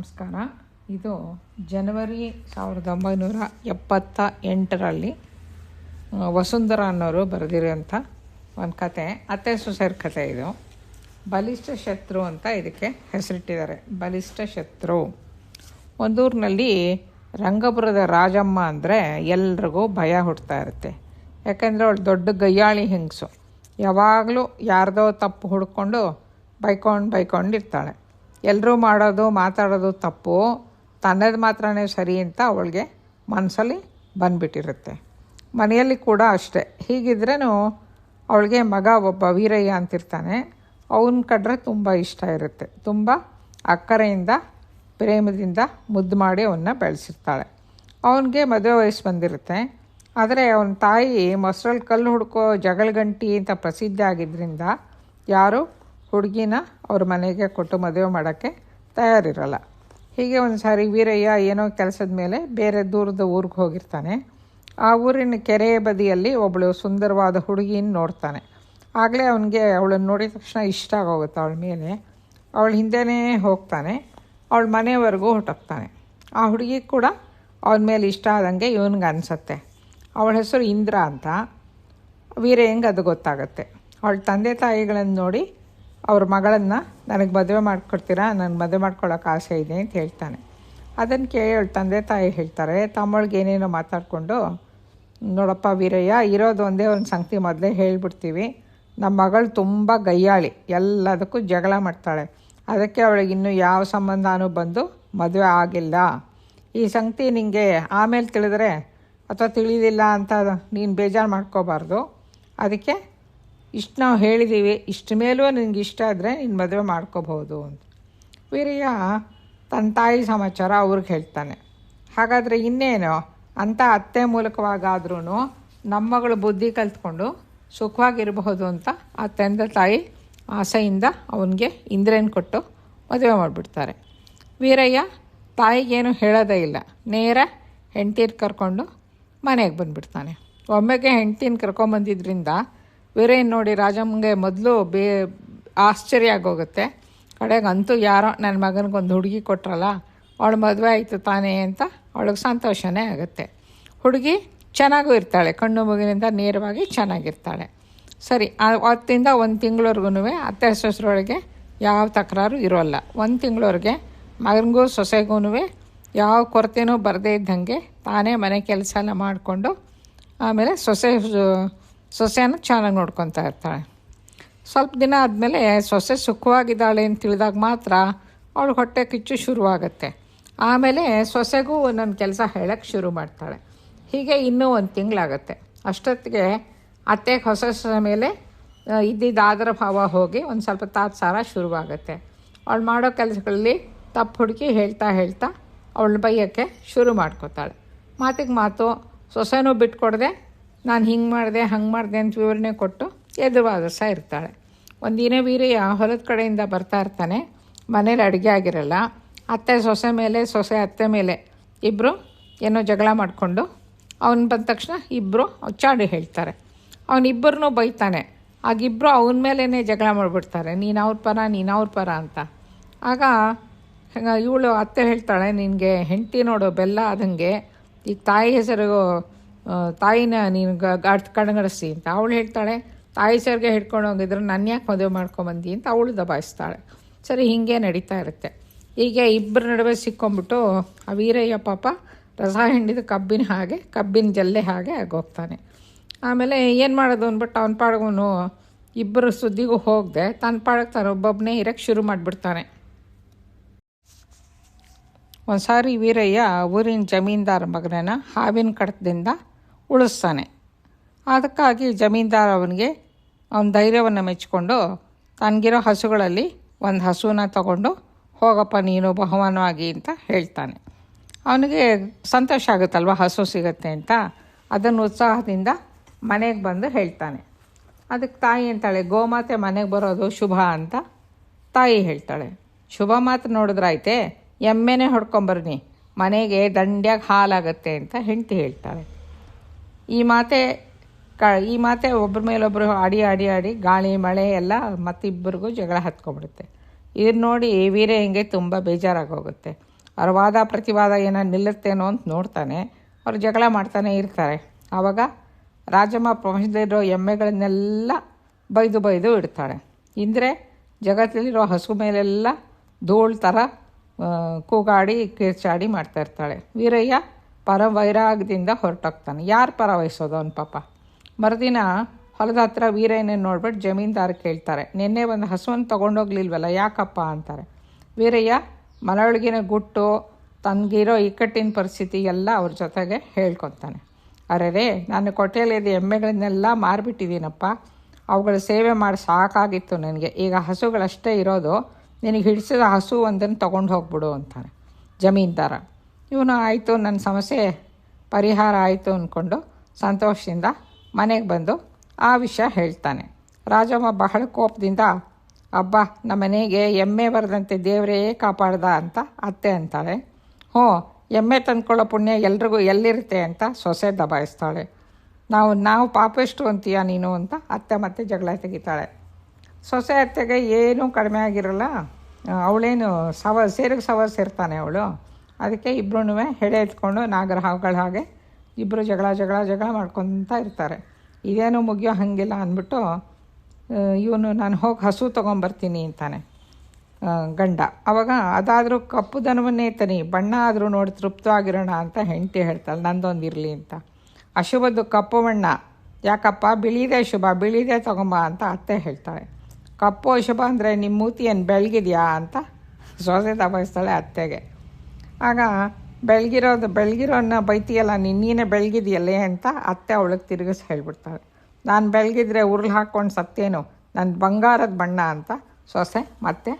ನಮಸ್ಕಾರ. ಇದು ಜನವರಿ 1978ರಲ್ಲಿ ವಸುಂಧರಾ ಅನ್ನೋರು ಬರೆದಿರೋಂಥ ಒಂದು ಕತೆ, ಅತ್ತೆ ಸೊಸೆಯರ ಕತೆ. ಇದು ಬಲಿಷ್ಠ ಶತ್ರು ಅಂತ ಇದಕ್ಕೆ ಹೆಸರಿಟ್ಟಿದ್ದಾರೆ. ಬಲಿಷ್ಠ ಶತ್ರು. ಒಂದೂರಿನಲ್ಲಿ ರಂಗಪುರದ ರಾಜಮ್ಮ ಅಂದರೆ ಎಲ್ರಿಗೂ ಭಯ ಹುಡ್ತಾ ಇರುತ್ತೆ. ಯಾಕೆಂದರೆ ಅವಳು ದೊಡ್ಡ ಗಯ್ಯಾಳಿ ಹೆಂಗಸು. ಯಾವಾಗಲೂ ಯಾರ್ದೋ ತಪ್ಪು ಹುಡ್ಕೊಂಡು ಬೈಕೊಂಡಿರ್ತಾಳೆ. ಎಲ್ಲರೂ ಮಾಡೋದು ಮಾತಾಡೋದು ತಪ್ಪು, ತನ್ನದು ಮಾತ್ರನೇ ಸರಿ ಅಂತ ಅವಳಿಗೆ ಮನಸ್ಸಲ್ಲಿ ಬಂದುಬಿಟ್ಟಿರುತ್ತೆ. ಮನೆಯಲ್ಲಿ ಕೂಡ ಅಷ್ಟೇ. ಹೀಗಿದ್ರೂ ಅವಳಿಗೆ ಮಗ ಒಬ್ಬ ವೀರಯ್ಯ ಅಂತಿರ್ತಾನೆ. ಅವನ ಕಂಡ್ರೆ ತುಂಬ ಇಷ್ಟ ಇರುತ್ತೆ. ತುಂಬ ಅಕ್ಕರೆಯಿಂದ ಪ್ರೇಮದಿಂದ ಮುದ್ದು ಮಾಡಿ ಅವನ್ನ ಬೆಳೆಸಿರ್ತಾಳೆ. ಅವನಿಗೆ ಮದುವೆ ವಯಸ್ಸು ಬಂದಿರುತ್ತೆ. ಆದರೆ ಅವನ ತಾಯಿ ಮೊಸರಲ್ಲಿ ಕಲ್ಲು ಹುಡ್ಕೋ ಜಗಳಗಂಟಿ ಅಂತ ಪ್ರಸಿದ್ಧ ಆಗಿದ್ದರಿಂದ ಯಾರು ಹುಡುಗಿನ ಅವ್ರ ಮನೆಗೆ ಕೊಟ್ಟು ಮದುವೆ ಮಾಡೋಕ್ಕೆ ತಯಾರಿರಲ್ಲ. ಹೀಗೆ ಒಂದು ಸಾರಿ ವೀರಯ್ಯ ಏನೋ ಕೆಲಸದ ಮೇಲೆ ಬೇರೆ ದೂರದ ಊರಿಗೆ ಹೋಗಿರ್ತಾನೆ. ಆ ಊರಿನ ಕೆರೆಯ ಬದಿಯಲ್ಲಿ ಒಬ್ಬಳು ಸುಂದರವಾದ ಹುಡುಗಿನ ನೋಡ್ತಾನೆ. ಆಗಲೇ ಅವನಿಗೆ ಅವಳನ್ನು ನೋಡಿದ ತಕ್ಷಣ ಇಷ್ಟ ಆಗೋಗುತ್ತೆ ಅವಳ ಮೇಲೆ. ಅವಳ ಹಿಂದೆಯೇ ಹೋಗ್ತಾನೆ. ಅವಳ ಮನೆಯವರೆಗೂ ಹೊರಟೋಗ್ತಾನೆ. ಆ ಹುಡುಗಿ ಕೂಡ ಅವನ ಮೇಲೆ ಇಷ್ಟ ಆದಂಗೆ ಇವನಿಗೆ ಅನಿಸತ್ತೆ. ಅವಳ ಹೆಸರು ಇಂದ್ರ ಅಂತ. ವೀರಯ್ಯಂಗೆ ಅದು ಗೊತ್ತಾಗತ್ತೆ. ಅವಳ ತಂದೆ ತಾಯಿಗಳನ್ನು ನೋಡಿ ಅವ್ರ ಮಗಳನ್ನು ನನಗೆ ಮದುವೆ ಮಾಡಿಕೊಡ್ತೀರಾ, ನನಗೆ ಮದುವೆ ಮಾಡ್ಕೊಳ್ಳೋಕೆ ಆಸೆ ಇದೆ ಅಂತ ಹೇಳ್ತಾನೆ. ಅದನ್ನು ಕೇಳಿ ಅವಳ ತಂದೆ ತಾಯಿ ಹೇಳ್ತಾರೆ, ತಮ್ಮೊಳಗೆ ಏನೇನೋ ಮಾತಾಡಿಕೊಂಡು, ನೋಡಪ್ಪ ವೀರಯ್ಯ, ಇರೋದು ಒಂದೇ ಒಂದು ಸಂಗತಿ ಮೊದಲೇ ಹೇಳಿಬಿಡ್ತೀವಿ. ನಮ್ಮ ಮಗಳು ತುಂಬ ಗಯ್ಯಾಳಿ, ಎಲ್ಲದಕ್ಕೂ ಜಗಳ ಮಾಡ್ತಾಳೆ. ಅದಕ್ಕೆ ಅವಳಿಗೆ ಇನ್ನೂ ಯಾವ ಸಂಬಂಧನೂ ಬಂದು ಮದುವೆ ಆಗಿಲ್ಲ. ಈ ಸಂಗತಿ ನಿನಗೆ ಆಮೇಲೆ ತಿಳಿದ್ರೆ ಅಥವಾ ತಿಳಿದಿಲ್ಲ ಅಂತ ನೀನು ಬೇಜಾರು ಮಾಡ್ಕೋಬಾರ್ದು. ಅದಕ್ಕೆ ಇಷ್ಟು ನಾವು ಹೇಳಿದ್ದೀವಿ, ಇಷ್ಟ ಮೇಲೂ ನಿನಗೆ ಇಷ್ಟ ಆದರೆ ನೀನು ಮದುವೆ ಮಾಡ್ಕೋಬಹುದು ಅಂತ. ವೀರಯ್ಯ ತನ್ನ ತಾಯಿ ಸಮಾಚಾರ ಅವ್ರಿಗೆ ಹೇಳ್ತಾನೆ. ಹಾಗಾದರೆ ಇನ್ನೇನು ಅಂಥ ಅತ್ತೆ ಮೂಲಕವಾಗಾದ್ರೂ ನಮ್ಮ ಮಗಳು ಬುದ್ಧಿ ಕಲ್ತ್ಕೊಂಡು ಸುಖವಾಗಿರಬಹುದು ಅಂತ ಆ ತಂದೆ ತಾಯಿ ಆಸೆಯಿಂದ ಅವನಿಗೆ ಇಂದ್ರನ ಕೊಟ್ಟು ಮದುವೆ ಮಾಡಿಬಿಡ್ತಾರೆ. ವೀರಯ್ಯ ತಾಯಿಗೇನು ಹೇಳೋದೇ ಇಲ್ಲ, ನೇರ ಹೆಂಡ್ತೀರು ಕರ್ಕೊಂಡು ಮನೆಗೆ ಬಂದುಬಿಡ್ತಾನೆ. ಒಮ್ಮೆಗೆ ಹೆಂಡ್ತಿನ ಕರ್ಕೊಂಬಂದಿದ್ದರಿಂದ ವೀರಯ್ಯನ ನೋಡಿ ರಾಜಮ್ಮಗೆ ಮೊದಲು ಆಶ್ಚರ್ಯ ಆಗೋಗುತ್ತೆ. ಕಡೆಗೆ ಅಂತೂ ಯಾರೋ ನನ್ನ ಮಗನಿಗೊಂದು ಹುಡುಗಿ ಕೊಟ್ರಲ್ಲ, ಅವಳು ಮದುವೆ ಆಯಿತು ತಾನೇ ಅಂತ ಅವಳಿಗೆ ಸಂತೋಷನೇ ಆಗುತ್ತೆ. ಹುಡುಗಿ ಚೆನ್ನಾಗೂ ಇರ್ತಾಳೆ, ಕಣ್ಣು ಮಗುವಿನಿಂದ ನೇರವಾಗಿ ಚೆನ್ನಾಗಿರ್ತಾಳೆ. ಸರಿ, ಅವತ್ತಿಂದ ಒಂದು ತಿಂಗಳವರೆಗೂ ಅತ್ತೆ ಸೊಸರೊಳಗೆ ಯಾವ ತಕರಾರು ಇರೋಲ್ಲ. ಒಂದು ತಿಂಗಳವರೆಗೆ ಮಗನಿಗೂ ಸೊಸೆಗೂ ಯಾವ ಕೊರತೆನೂ ಬರದೇ ಇದ್ದಂಗೆ ತಾನೇ ಮನೆ ಕೆಲಸ ಎಲ್ಲ ಮಾಡಿಕೊಂಡು ಆಮೇಲೆ ಸೊಸೆಯನ್ನು ಚೆನ್ನಾಗಿ ನೋಡ್ಕೊತಾ ಇರ್ತಾಳೆ. ಸ್ವಲ್ಪ ದಿನ ಆದಮೇಲೆ ಸೊಸೆ ಸುಖವಾಗಿದ್ದಾಳೆ ಅಂತ ತಿಳಿದಾಗ ಮಾತ್ರ ಅವಳು ಹೊಟ್ಟೆ ಕಿಚ್ಚು ಶುರುವಾಗುತ್ತೆ. ಆಮೇಲೆ ಸೊಸೆಗೂ ಒಂದೊಂದು ಕೆಲಸ ಹೇಳೋಕ್ಕೆ ಶುರು ಮಾಡ್ತಾಳೆ. ಹೀಗೆ ಇನ್ನೂ ಒಂದು ತಿಂಗಳಾಗತ್ತೆ. ಅಷ್ಟೊತ್ತಿಗೆ ಅತ್ತೆಗೆ ಹೊಸ ಮೇಲೆ ಇದ್ದಿದ್ದು ಆದರ ಭಾವ ಹೋಗಿ ಒಂದು ಸ್ವಲ್ಪ ತಾತ್ಸಾರ ಶುರುವಾಗುತ್ತೆ. ಅವಳು ಮಾಡೋ ಕೆಲಸಗಳಲ್ಲಿ ತಪ್ಪು ಹುಡುಕಿ ಹೇಳ್ತಾ ಅವಳು ಬೈಯೋಕ್ಕೆ ಶುರು ಮಾಡ್ಕೋತಾಳೆ. ಮಾತಿಗೆ ಮಾತು ಸೊಸೆನೂ ಬಿಟ್ಕೊಡದೆ ನಾನು ಹಿಂಗೆ ಮಾಡಿದೆ ಹಂಗೆ ಮಾಡಿದೆ ಅಂತ ವಿವರಣೆ ಕೊಟ್ಟು ಎದುರುವಾದರ್ಸ ಇರ್ತಾಳೆ. ಒಂದಿನ ವೀರಯ್ಯ ಹೊಲದ ಕಡೆಯಿಂದ ಬರ್ತಾ ಇರ್ತಾನೆ. ಮನೇಲಿ ಅಡುಗೆ ಆಗಿರಲ್ಲ. ಅತ್ತೆ ಸೊಸೆ ಮೇಲೆ, ಸೊಸೆ ಅತ್ತೆ ಮೇಲೆ ಇಬ್ಬರು ಏನೋ ಜಗಳ ಮಾಡಿಕೊಂಡು ಅವನು ಬಂದ ತಕ್ಷಣ ಇಬ್ಬರು ಚಾಡಿ ಹೇಳ್ತಾರೆ. ಅವನಿಬ್ಬರನ್ನೂ ಬೈತಾನೆ. ಆಗಿಬ್ಬರು ಅವನ ಮೇಲೇ ಜಗಳ ಮಾಡಿಬಿಡ್ತಾರೆ, ನೀನು ಅವ್ರ ಪರ ಅಂತ. ಆಗ ಇವಳು ಅತ್ತೆ ಹೇಳ್ತಾಳೆ, ನಿನಗೆ ಹೆಂಡತಿ ನೋಡು ಬೆಲ್ಲ ಆದಂಗೆ, ಈಗ ತಾಯಿ ಹೆಸರು ತಾಯಿನ ನೀನು ಕಣಗಡಿಸಿ ಅಂತ. ಅವಳು ಹೇಳ್ತಾಳೆ, ತಾಯಿ ಹೆಸರಿಗೆ ಹಿಡ್ಕೊಂಡು ಹೋಗಿದ್ರು ನನ್ನ ಯಾಕೆ ಮದುವೆ ಮಾಡ್ಕೊಂಬಂದಿ ಅಂತ ಅವಳು ದಬಾಯಿಸ್ತಾಳೆ. ಸರಿ, ಹೀಗೆ ನಡೀತಾ ಇರುತ್ತೆ. ಹೀಗೆ ಇಬ್ಬರ ನಡುವೆ ಸಿಕ್ಕೊಂಬಿಟ್ಟು ಆ ವೀರಯ್ಯ ಪಾಪ ರಸ ಹಿಂಡಿದ ಕಬ್ಬಿನ ಜಲ್ಲೆ ಹಾಗೆ ಆಗೋಗ್ತಾನೆ. ಆಮೇಲೆ ಏನು ಮಾಡೋದು ಅಂದ್ಬಿಟ್ಟು ಅವನ ಪಾಡಗವನು ಇಬ್ಬರು ಸುದ್ದಿಗೂ ಹೋಗದೆ ತನ್ನ ಪಾಡಕ್ಕೆ ತಾನು ಒಬ್ಬೊಬ್ಬನೇ ಇರೋಕ್ಕೆ ಶುರು ಮಾಡಿಬಿಡ್ತಾನೆ. ಒಂದು ಸಾರಿ ವೀರಯ್ಯ ಊರಿನ ಜಮೀನ್ದಾರ ಮಗನನ್ನು ಹಾವಿನ ಕಡತದಿಂದ ಉಳಿಸ್ತಾನೆ. ಅದಕ್ಕಾಗಿ ಜಮೀನ್ದಾರ ಅವನಿಗೆ ಅವನ ಧೈರ್ಯವನ್ನು ಮೆಚ್ಚಿಕೊಂಡು ತನಗಿರೋ ಹಸುಗಳಲ್ಲಿ ಒಂದು ಹಸುನ ತಗೊಂಡು ಹೋಗಪ್ಪ ನೀನು ಬಹುಮಾನವಾಗಿ ಅಂತ ಹೇಳ್ತಾನೆ. ಅವನಿಗೆ ಸಂತೋಷ ಆಗುತ್ತಲ್ವ ಹಸು ಸಿಗುತ್ತೆ ಅಂತ. ಅದನ್ನು ಉತ್ಸಾಹದಿಂದ ಮನೆಗೆ ಬಂದು ಹೇಳ್ತಾನೆ. ಅದಕ್ಕೆ ತಾಯಿ ಅಂತಾಳೆ, ಗೋಮಾತೆ ಮನೆಗೆ ಬರೋದು ಶುಭ ಅಂತ ತಾಯಿ ಹೇಳ್ತಾಳೆ. ಶುಭ ಮಾತು ನೋಡಿದ್ರಾಯ್ತೆ, ಎಮ್ಮೆನೇ ಹೊಡ್ಕೊಂಬರ್ನಿ, ಮನೆಗೆ ದಂಡ್ಯಾಗ ಹಾಲಾಗತ್ತೆ ಅಂತ ಹೆಂಡತಿ ಹೇಳ್ತಾಳೆ. ಈ ಮಾತೆ ಒಬ್ಬರ ಮೇಲೊಬ್ಬರು ಆಡಿ ಗಾಳಿ ಮಳೆ ಎಲ್ಲ ಮತ್ತಿಬ್ಬರಿಗೂ ಜಗಳ ಹತ್ಕೊಂಡ್ಬಿಡುತ್ತೆ. ಇದನ್ನು ನೋಡಿ ವೀರಯ್ಯಂಗೆ ತುಂಬ ಬೇಜಾರಾಗೋಗುತ್ತೆ. ಅವ್ರ ವಾದ ಪ್ರತಿವಾದ ಏನೋ ನಿಲ್ಲುತ್ತೇನೋ ಅಂತ ನೋಡ್ತಾನೆ. ಅವ್ರು ಜಗಳ ಮಾಡ್ತಾನೆ ಇರ್ತಾರೆ. ಆವಾಗ ರಾಜಮ್ಮ ಪ್ರಪಂಚದಲ್ಲಿರೋ ಎಮ್ಮೆಗಳನ್ನೆಲ್ಲ ಬೈದು ಇಡ್ತಾಳೆ. ಇಂದರೆ ಜಗತ್ತಲ್ಲಿರೋ ಹಸು ಮೇಲೆಲ್ಲ ಧೂಳು ಥರ ಕೂಗಾಡಿ ಕಿರ್ಚಾಡಿ ಮಾಡ್ತಾಯಿರ್ತಾಳೆ. ವೀರಯ್ಯ ಪರವೈರಾಗದಿಂದ ಹೊರಟೋಗ್ತಾನೆ. ಯಾರು ಪರ ವಹಿಸೋದು ಅವನ ಪಾಪ. ಮರುದಿನ ಹೊಲದ ಹತ್ರ ವೀರಯ್ಯನ ನೋಡ್ಬಿಟ್ಟು ಜಮೀನ್ದಾರ ಕೇಳ್ತಾರೆ, ನಿನ್ನೆ ಒಂದು ಹಸುವನ್ನು ತೊಗೊಂಡೋಗ್ಲಿಲ್ವಲ್ಲ ಯಾಕಪ್ಪ ಅಂತಾರೆ. ವೀರಯ್ಯ ಮನೊಳಗಿನ ಗುಟ್ಟು ತನಗಿರೋ ಇಕ್ಕಟ್ಟಿನ ಪರಿಸ್ಥಿತಿ ಎಲ್ಲ ಅವ್ರ ಜೊತೆಗೆ ಹೇಳ್ಕೊತಾನೆ. ಅರೆ ನಾನು ಕೊಟ್ಟೆಯಲ್ಲಿದ್ದ ಎಮ್ಮೆಗಳನ್ನೆಲ್ಲ ಮಾರಿಬಿಟ್ಟಿದ್ದೀನಪ್ಪ, ಅವುಗಳ ಸೇವೆ ಮಾಡಿ ಸಾಕಾಗಿತ್ತು ನನಗೆ. ಈಗ ಹಸುಗಳಷ್ಟೇ ಇರೋದು, ನಿನಗೆ ಹಿಡಿಸಿದ ಹಸು ಒಂದನ್ನು ತೊಗೊಂಡು ಹೋಗ್ಬಿಡು ಅಂತಾನೆ ಜಮೀನ್ದಾರ. ಇವನು ಆಯಿತು, ನನ್ನ ಸಮಸ್ಯೆ ಪರಿಹಾರ ಆಯಿತು ಅಂದ್ಕೊಂಡು ಸಂತೋಷದಿಂದ ಮನೆಗೆ ಬಂದು ಆ ವಿಷಯ ಹೇಳ್ತಾನೆ. ರಾಜಮ್ಮ ಬಹಳ ಕೋಪದಿಂದ, ಅಬ್ಬಾ ನಮ್ಮ ಮನೆಗೆ ಎಮ್ಮೆ ಬರದಂತೆ ದೇವರೇ ಕಾಪಾಡ್ದ ಅಂತ ಅತ್ತೆ ಅಂತಾಳೆ. ಹ್ಞೂ, ಎಮ್ಮೆ ತಂದ್ಕೊಳ್ಳೋ ಪುಣ್ಯ ಎಲ್ರಿಗೂ ಎಲ್ಲಿರುತ್ತೆ ಅಂತ ಸೊಸೆ ದಬಾಯಿಸ್ತಾಳೆ. ನಾವು ಪಾಪೆಷ್ಟು ಅಂತೀಯ ನೀನು ಅಂತ ಅತ್ತೆ ಮತ್ತೆ ಜಗಳ ತೆಗಿತಾಳೆ. ಸೊಸೆ ಅತ್ತೆಗೆ ಏನೂ ಕಡಿಮೆ ಆಗಿರಲ್ಲ, ಅವಳೇನು ಸವ ಸೇರ್ತಾನೆ ಅವಳು. ಅದಕ್ಕೆ ಇಬ್ಬರೂ ಹೆಡೆ ಎತ್ಕೊಂಡು ನಾಗರ ಹಾವುಗಳ ಹಾಗೆ ಇಬ್ಬರು ಜಗಳ ಮಾಡ್ಕೊತ ಇರ್ತಾರೆ. ಇದೇನೂ ಮುಗಿಯೋ ಹಾಗಿಲ್ಲ ಅಂದ್ಬಿಟ್ಟು ಇವನು ನಾನು ಹೋಗಿ ಹಸು ತೊಗೊಂಬರ್ತೀನಿ ಅಂತಾನೆ ಗಂಡ. ಆವಾಗ ಅದಾದರೂ ಕಪ್ಪು ದನವನ್ನೇ ತನಿ, ಬಣ್ಣ ಆದರೂ ನೋಡಿ ತೃಪ್ತವಾಗಿರೋಣ ಅಂತ ಹೆಂಡತಿ ಹೇಳ್ತಾಳೆ, ನಂದೊಂದಿರಲಿ ಅಂತ. ಅಶುಭದ್ದು ಕಪ್ಪು ಬಣ್ಣ ಯಾಕಪ್ಪ, ಬಿಳಿದೇ ಶುಭ, ಬಿಳಿದೇ ತೊಗೊಂಬ ಅಂತ ಅತ್ತೆ ಹೇಳ್ತಾಳೆ. ಕಪ್ಪು ಅಶುಭ ಅಂದರೆ ನಿಮ್ಮ ಮೂತಿ ಏನು ಬೆಳಗಿದೆಯಾ ಅಂತ ಸೊಸೆ ದಬಾಯಿಸ್ತಾಳೆ ಅತ್ತೆಗೆ. ಆಗ ಬೆಳಗಿರೋನ್ನ ಬೈತಿಯಲ್ಲ, ನೀನೇ ಬೆಳಗಿದೆಯಲ್ಲೇ ಅಂತ ಅತ್ತೆ ಅವಳಿಗೆ ತಿರುಗಿಸಿ ಹೇಳ್ಬಿಡ್ತಾಳೆ. ನಾನು ಬೆಳಗಿದ್ರೆ ಉರುಳು ಹಾಕ್ಕೊಂಡು ಸತ್ತೇನು, ನನ್ನ ಬಂಗಾರದ ಬಣ್ಣ ಅಂತ ಸೊಸೆ ಮತ್ತೆ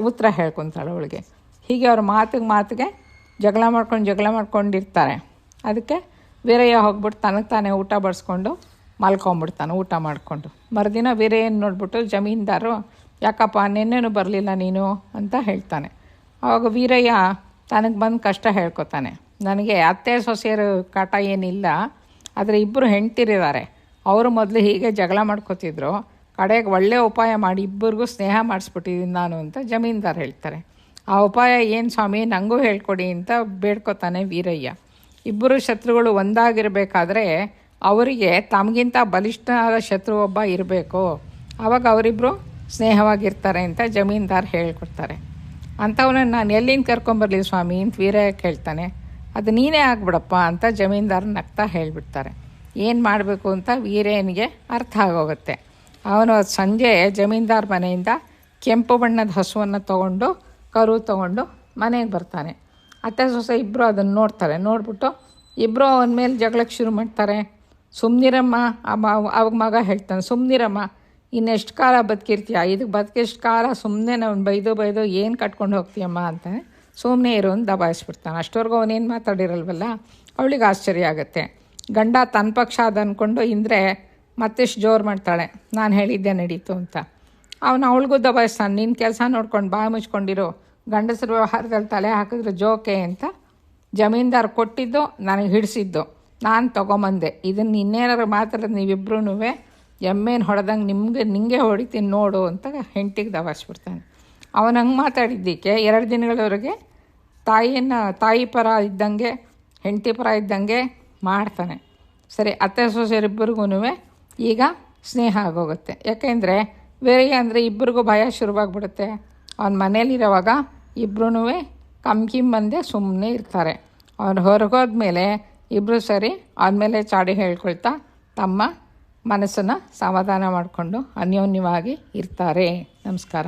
ಉತ್ತರ ಹೇಳ್ಕೊತಾಳೆ ಅವಳಿಗೆ. ಹೀಗೆ ಅವ್ರ ಮಾತಿಗೆ ಜಗಳ ಮಾಡ್ಕೊಂಡಿರ್ತಾರೆ. ಅದಕ್ಕೆ ವೀರಯ್ಯ ಹೋಗ್ಬಿಟ್ಟು ತನಗೆ ತಾನೇ ಊಟ ಬಡಿಸ್ಕೊಂಡು ಮಲ್ಕೊಂಬಿಡ್ತಾನೆ ಊಟ ಮಾಡಿಕೊಂಡು. ಮರುದಿನ ವೀರಯ್ಯನ ನೋಡ್ಬಿಟ್ಟು ಜಮೀನ್ದಾರು, ಯಾಕಪ್ಪ ನೆನ್ನೆನೂ ಬರಲಿಲ್ಲ ನೀನು ಅಂತ ಹೇಳ್ತಾನೆ. ಆವಾಗ ವೀರಯ್ಯ ತನಗೆ ಬಂದು ಕಷ್ಟ ಹೇಳ್ಕೊತಾನೆ. ನನಗೆ ಅತ್ತೆ ಸೊಸೆಯರು ಕಾಟ ಏನಿಲ್ಲ, ಆದರೆ ಇಬ್ಬರು ಹೆಂಡ್ತಿರಿದ್ದಾರೆ, ಅವರು ಮೊದಲು ಹೀಗೆ ಜಗಳ ಮಾಡ್ಕೋತಿದ್ರು, ಕಡೆಗೆ ಒಳ್ಳೆಯ ಉಪಾಯ ಮಾಡಿ ಇಬ್ಬರಿಗೂ ಸ್ನೇಹ ಮಾಡಿಸ್ಬಿಟ್ಟಿದ್ದೀನಿ ನಾನು ಅಂತ ಜಮೀನ್ದಾರ್ ಹೇಳ್ತಾರೆ. ಆ ಉಪಾಯ ಏನು ಸ್ವಾಮಿ, ನನಗೂ ಹೇಳ್ಕೊಡಿ ಅಂತ ಬೇಡ್ಕೊತಾನೆ ವೀರಯ್ಯ. ಇಬ್ಬರು ಶತ್ರುಗಳು ಒಂದಾಗಿರಬೇಕಾದ್ರೆ ಅವರಿಗೆ ತಮಗಿಂತ ಬಲಿಷ್ಠನಾದ ಶತ್ರು ಒಬ್ಬ ಇರಬೇಕು, ಆವಾಗ ಅವರಿಬ್ಬರು ಸ್ನೇಹವಾಗಿರ್ತಾರೆ ಅಂತ ಜಮೀನ್ದಾರ್ ಹೇಳ್ಕೊಡ್ತಾರೆ. ಅಂಥವನ್ನ ನಾನು ಎಲ್ಲಿಂದ ಕರ್ಕೊಂಬರಲಿ ಸ್ವಾಮಿ ಅಂತ ವೀರಯ್ಯ ಕೇಳ್ತಾನೆ. ಅದು ನೀನೇ ಆಗ್ಬಿಡಪ್ಪ ಅಂತ ಜಮೀನ್ದಾರ್ ನಗ್ತಾ ಹೇಳಿಬಿಡ್ತಾರೆ. ಏನು ಮಾಡಬೇಕು ಅಂತ ವೀರಯ್ಯನಿಗೆ ಅರ್ಥ ಆಗೋಗುತ್ತೆ. ಅವನು ಸಂಜೆ ಜಮೀನ್ದಾರ್ ಮನೆಯಿಂದ ಕೆಂಪು ಬಣ್ಣದ ಹಸುವನ್ನು ಕರು ತೊಗೊಂಡು ಮನೆಗೆ ಬರ್ತಾನೆ. ಅತ್ತೆ ಸೊಸೆ ಇಬ್ಬರು ಅದನ್ನು ನೋಡ್ತಾರೆ. ನೋಡ್ಬಿಟ್ಟು ಇಬ್ಬರು ಅವನ ಮೇಲೆ ಜಗಳಕ್ಕೆ ಶುರು ಮಾಡ್ತಾರೆ. ಸುಮ್ಮನಿರಮ್ಮ. ಅವಾಗ ಮಗ ಹೇಳ್ತಾನೆ, ಸುಮ್ಮನಿರಮ್ಮ, ಇನ್ನೆಷ್ಟು ಕಾಲ ಬದುಕಿರ್ತೀಯ, ಇದಕ್ಕೆ ಬದುಕಿಷ್ಟು ಕಾಲ ಸುಮ್ಮನೆ ನಾವು ಬೈದು ಏನು ಕಟ್ಕೊಂಡು ಹೋಗ್ತೀಯಮ್ಮ ಅಂತಾನೆ. ಸುಮ್ಮನೆ ಇರು ಅಂತ ದಬಾಯಿಸ್ಬಿಡ್ತಾನೆ. ಅಷ್ಟವರೆಗೂ ಅವನೇನು ಮಾತಾಡಿರಲ್ವಲ್ಲ, ಅವಳಿಗೆ ಆಶ್ಚರ್ಯ ಆಗುತ್ತೆ. ಗಂಡ ತನ್ನ ಪಕ್ಷ ಅದು ಅಂದ್ಕೊಂಡು ಇಂದರೆ ಮತ್ತೆಷ್ಟು ಜೋರು ಮಾಡ್ತಾಳೆ, ನಾನು ಹೇಳಿದ್ದೆ ನಡೀತು ಅಂತ. ಅವಳಿಗೂ ದಬಾಯಿಸ್ತಾನೆ, ನಿನ್ನ ಕೆಲಸ ನೋಡ್ಕೊಂಡು ಬಾಯಿ ಮುಚ್ಕೊಂಡಿರು, ಗಂಡಸರ ವ್ಯವಹಾರದಲ್ಲಿ ತಲೆ ಹಾಕಿದ್ರೆ ಜೋಕೆ ಅಂತ. ಜಮೀನ್ದಾರ್ ಕೊಟ್ಟಿದ್ದು ನನಗೆ ಹಿಡಿಸಿದ್ದು, ನಾನು ತೊಗೊಂಬಂದೆ, ಇದನ್ನು ಇನ್ನೇನಾರು ಮಾತಾಡೋದು ನೀವಿಬ್ರೂ ಎಮ್ಮೇನು ಹೊಡೆದಂಗೆ ನಿಂಗೆ ಹೊಡಿತೀನಿ ನೋಡು ಅಂತ ಹೆಂಡತಿಗೆ ದಬಾಯಿಸ್ಬಿಡ್ತಾನೆ. ಅವನು ಹಂಗೆ ಮಾತಾಡಿದ್ದಕ್ಕೆ 2 ದಿನಗಳವರೆಗೆ ತಾಯಿ ಪರ ಇದ್ದಂಗೆ ಹೆಂಡತಿ ಪರ ಇದ್ದಂಗೆ ಮಾಡ್ತಾನೆ. ಸರಿ, ಅತ್ತೆ ಸೊಸೆಯರಿಬ್ಬರಿಗೂ ಈಗ ಸ್ನೇಹ ಆಗೋಗುತ್ತೆ. ಯಾಕೆಂದರೆ ವೀರಯ್ಯ ಅಂದರೆ ಇಬ್ಬರಿಗೂ ಭಯ ಶುರುವಾಗ್ಬಿಡುತ್ತೆ. ಅವನ ಮನೇಲಿರೋವಾಗ ಇಬ್ಬರೂ ಕಮ್ಕಿಂಬಂದೆ ಸುಮ್ಮನೆ ಇರ್ತಾರೆ. ಅವನು ಹೊರಗೋದ್ಮೇಲೆ ಇಬ್ಬರು ಸರಿ ಅವನ ಮೇಲೆ ಚಾಡಿ ಹೇಳ್ಕೊಳ್ತಾ ತಮ್ಮ ಮನಸ್ಸನ್ನು ಸಮಾಧಾನ ಮಾಡಿಕೊಂಡು ಅನ್ಯೋನ್ಯವಾಗಿ ಇರ್ತಾರೆ. ನಮಸ್ಕಾರ.